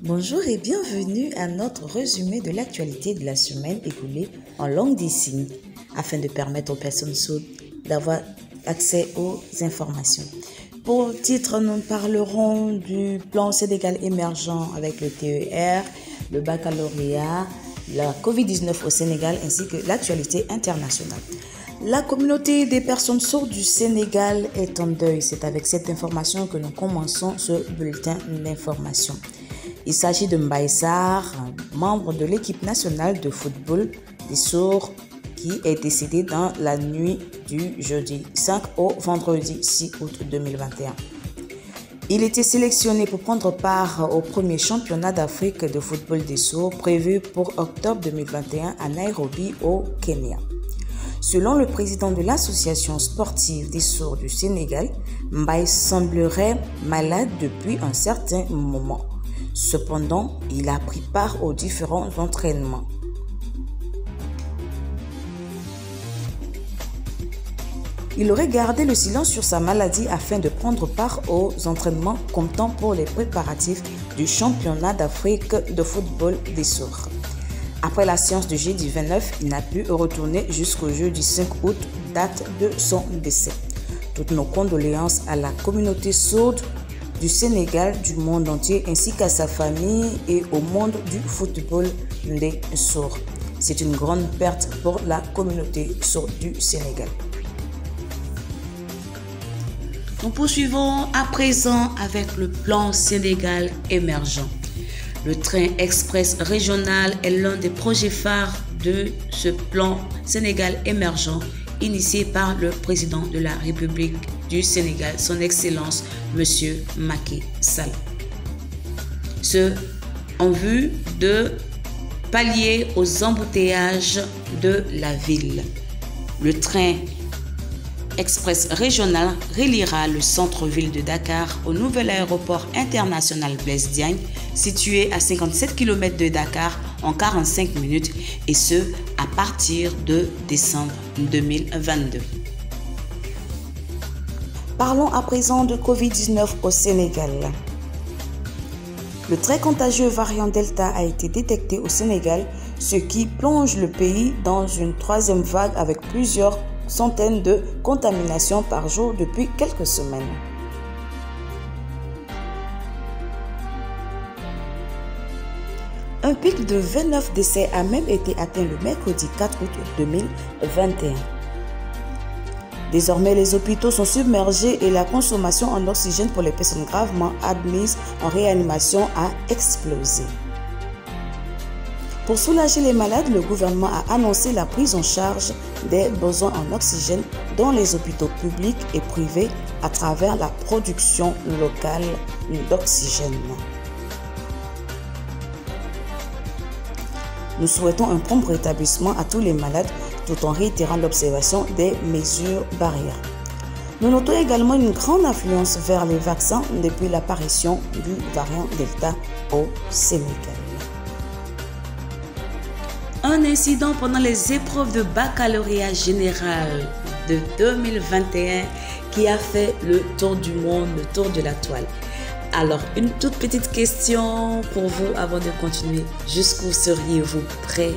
Bonjour et bienvenue à notre résumé de l'actualité de la semaine écoulée en langue des signes, afin de permettre aux personnes sourdes d'avoir accès aux informations. Pour le titre, nous parlerons du plan Sénégal émergent avec le TER, le baccalauréat, la Covid-19 au Sénégal ainsi que l'actualité internationale. La communauté des personnes sourdes du Sénégal est en deuil. C'est avec cette information que nous commençons ce bulletin d'information. Il s'agit de Mbaye Sarr, membre de l'équipe nationale de football des sourds qui est décédé dans la nuit du jeudi 5 au vendredi 6 août 2021. Il était sélectionné pour prendre part au premier championnat d'Afrique de football des sourds prévu pour octobre 2021 à Nairobi au Kenya. Selon le président de l'association sportive des sourds du Sénégal, Mbaye semblerait malade depuis un certain moment. Cependant, il a pris part aux différents entraînements. Il aurait gardé le silence sur sa maladie afin de prendre part aux entraînements comptant pour les préparatifs du championnat d'Afrique de football des sourds. Après la séance de jeudi 29, il n'a pu retourner jusqu'au jeudi 5 août, date de son décès. Toutes nos condoléances à la communauté sourde du Sénégal, du monde entier, ainsi qu'à sa famille et au monde du football des sourds. C'est une grande perte pour la communauté sourde du Sénégal. Nous poursuivons à présent avec le plan Sénégal émergent. Le train express régional est l'un des projets phares de ce plan Sénégal émergent initié par le président de la République du Sénégal, son Excellence, M. Macky Sall. Ce en vue de pallier aux embouteillages de la ville. Le train express régional reliera le centre-ville de Dakar au nouvel aéroport international Blaise Diagne, situé à 57 km de Dakar en 45 minutes, et ce, à partir de décembre 2022. Parlons à présent de Covid-19 au Sénégal. Le très contagieux variant Delta a été détecté au Sénégal, ce qui plonge le pays dans une troisième vague avec plusieurs centaines de contaminations par jour depuis quelques semaines. Un pic de 29 décès a même été atteint le mercredi 4 août 2021. Désormais, les hôpitaux sont submergés et la consommation en oxygène pour les personnes gravement admises en réanimation a explosé. Pour soulager les malades, le gouvernement a annoncé la prise en charge des besoins en oxygène dans les hôpitaux publics et privés à travers la production locale d'oxygène. Nous souhaitons un prompt rétablissement à tous les malades tout en réitérant l'observation des mesures barrières. Nous notons également une grande influence vers les vaccins depuis l'apparition du variant Delta au Sénégal. Un incident pendant les épreuves de baccalauréat général de 2021 qui a fait le tour du monde, le tour de la toile. Alors, une toute petite question pour vous avant de continuer. Jusqu'où seriez-vous prêt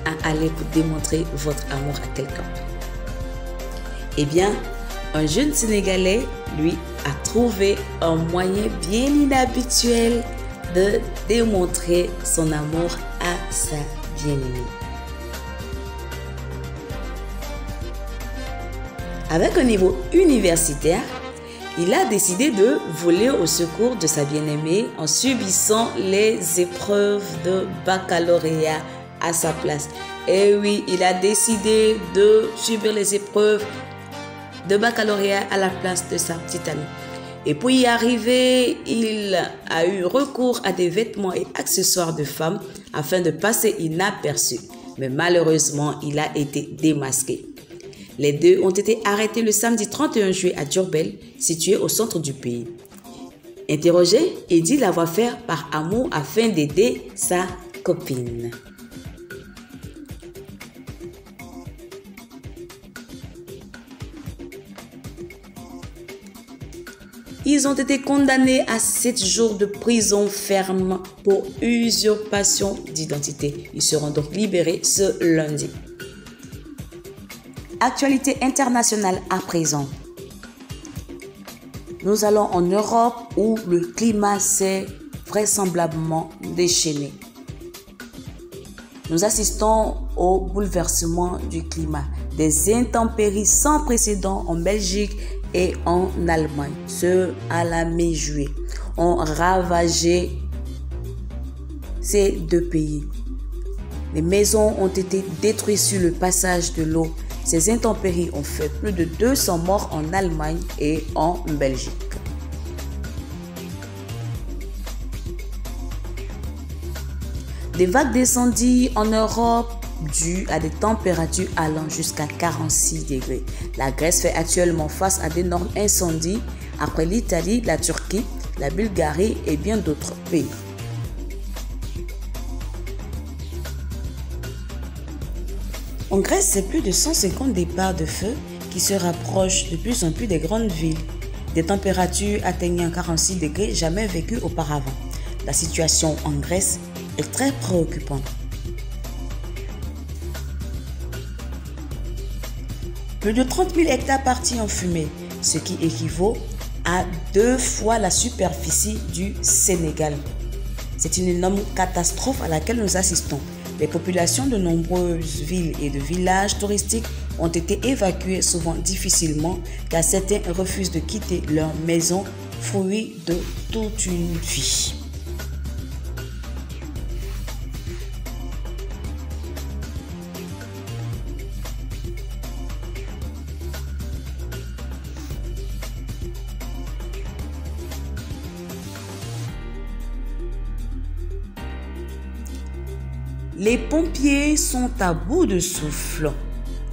à aller pour démontrer votre amour à quelqu'un? Eh bien, un jeune Sénégalais, lui, a trouvé un moyen bien inhabituel de démontrer son amour à sa bien-aimée. Avec un niveau universitaire, il a décidé de voler au secours de sa bien-aimée en subissant les épreuves de baccalauréat à sa place. Et oui, il a décidé de subir les épreuves de baccalauréat à la place de sa petite amie. Et pour y arriver, il a eu recours à des vêtements et accessoires de femmes afin de passer inaperçu. Mais malheureusement, il a été démasqué. Les deux ont été arrêtés le samedi 31 juillet à Diourbel, situé au centre du pays. Interrogé, il dit l'avoir fait par amour afin d'aider sa copine. Ils ont été condamnés à 7 jours de prison ferme pour usurpation d'identité. Ils seront donc libérés ce lundi. Actualité internationale à présent. Nous allons en Europe où le climat s'est vraisemblablement déchaîné. Nous assistons au bouleversement du climat. Des intempéries sans précédent en Belgique et en Allemagne, ce à la mi-juillet, ont ravagé ces deux pays. Les maisons ont été détruites sur le passage de l'eau. Ces intempéries ont fait plus de 200 morts en Allemagne et en Belgique. Des vagues d'incendies en Europe dues à des températures allant jusqu'à 46 degrés. La Grèce fait actuellement face à d'énormes incendies après l'Italie, la Turquie, la Bulgarie et bien d'autres pays. En Grèce, c'est plus de 150 départs de feu qui se rapprochent de plus en plus des grandes villes. Des températures atteignant 46 degrés jamais vécues auparavant. La situation en Grèce est très préoccupante. Plus de 30 000 hectares partis en fumée, ce qui équivaut à 2 fois la superficie du Sénégal. C'est une énorme catastrophe à laquelle nous assistons. Les populations de nombreuses villes et de villages touristiques ont été évacuées souvent difficilement car certains refusent de quitter leur maison, fruit de toute une vie. Les pompiers sont à bout de souffle.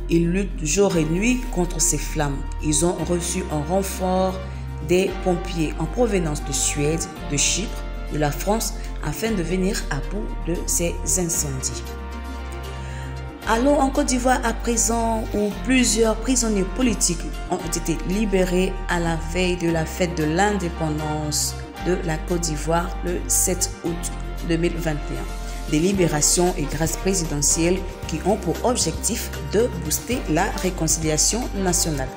Ils luttent jour et nuit contre ces flammes. Ils ont reçu un renfort des pompiers en provenance de Suède, de Chypre, de la France, afin de venir à bout de ces incendies. Allons en Côte d'Ivoire à présent où plusieurs prisonniers politiques ont été libérés à la veille de la fête de l'indépendance de la Côte d'Ivoire le 7 août 2021. Des libérations et grâces présidentielles qui ont pour objectif de booster la réconciliation nationale.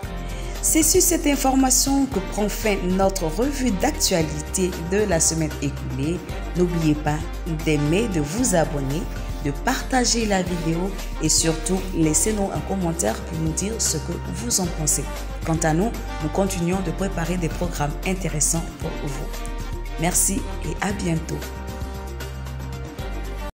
C'est sur cette information que prend fin notre revue d'actualité de la semaine écoulée. N'oubliez pas d'aimer, de vous abonner, de partager la vidéo et surtout laissez-nous un commentaire pour nous dire ce que vous en pensez. Quant à nous, nous continuons de préparer des programmes intéressants pour vous. Merci et à bientôt.